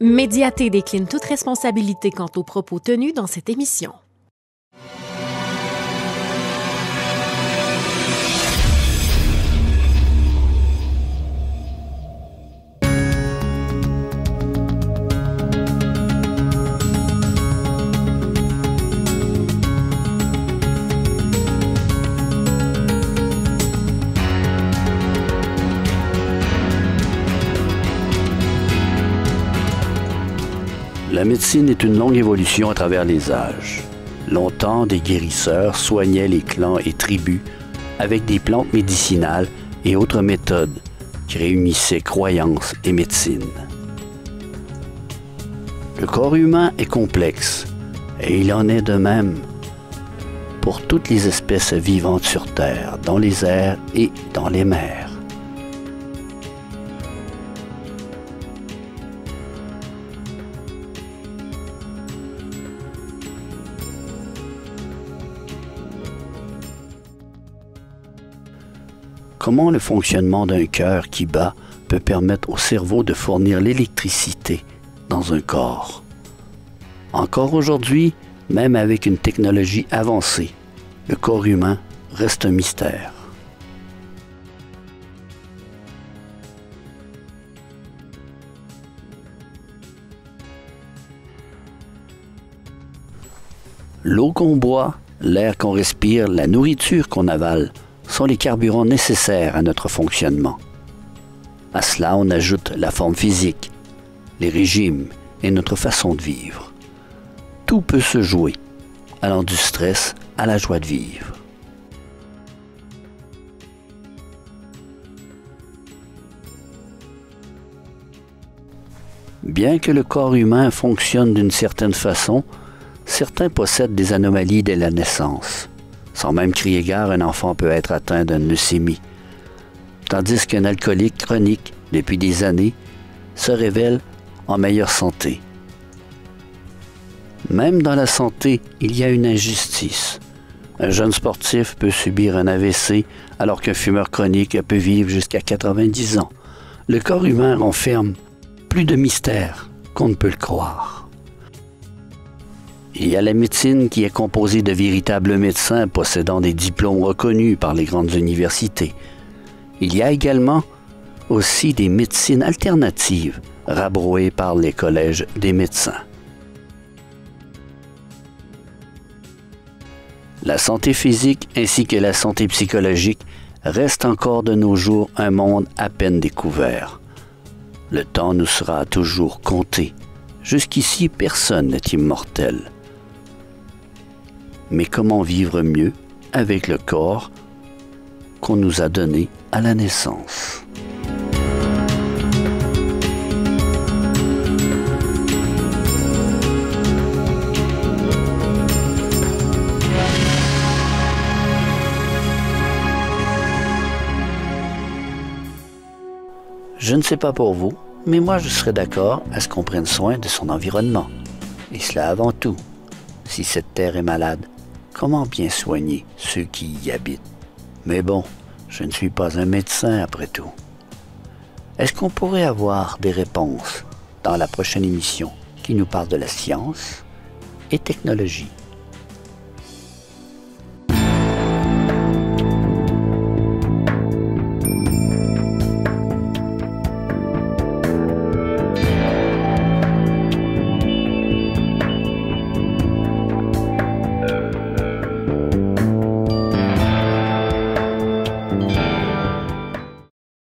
Médiaté décline toute responsabilité quant aux propos tenus dans cette émission. La médecine est une longue évolution à travers les âges. Longtemps, des guérisseurs soignaient les clans et tribus avec des plantes médicinales et autres méthodes qui réunissaient croyances et médecine. Le corps humain est complexe et il en est de même pour toutes les espèces vivantes sur Terre, dans les airs et dans les mers. Comment le fonctionnement d'un cœur qui bat peut permettre au cerveau de fournir l'électricité dans un corps? Encore aujourd'hui, même avec une technologie avancée, le corps humain reste un mystère. L'eau qu'on boit, l'air qu'on respire, la nourriture qu'on avale sont les carburants nécessaires à notre fonctionnement. À cela, on ajoute la forme physique, les régimes et notre façon de vivre. Tout peut se jouer, allant du stress à la joie de vivre. Bien que le corps humain fonctionne d'une certaine façon, certains possèdent des anomalies dès la naissance. Sans même crier gare, un enfant peut être atteint d'une leucémie, tandis qu'un alcoolique chronique, depuis des années, se révèle en meilleure santé. Même dans la santé, il y a une injustice. Un jeune sportif peut subir un AVC alors qu'un fumeur chronique peut vivre jusqu'à 90 ans. Le corps humain renferme plus de mystères qu'on ne peut le croire. Il y a la médecine qui est composée de véritables médecins possédant des diplômes reconnus par les grandes universités. Il y a également aussi des médecines alternatives rabrouées par les collèges des médecins. La santé physique ainsi que la santé psychologique restent encore de nos jours un monde à peine découvert. Le temps nous sera toujours compté. Jusqu'ici, personne n'est immortel. Mais comment vivre mieux avec le corps qu'on nous a donné à la naissance? Je ne sais pas pour vous, mais moi je serais d'accord à ce qu'on prenne soin de son environnement. Et cela avant tout. Si cette terre est malade, comment bien soigner ceux qui y habitent? Mais bon, je ne suis pas un médecin après tout. Est-ce qu'on pourrait avoir des réponses dans la prochaine émission qui nous parle de la science et technologie?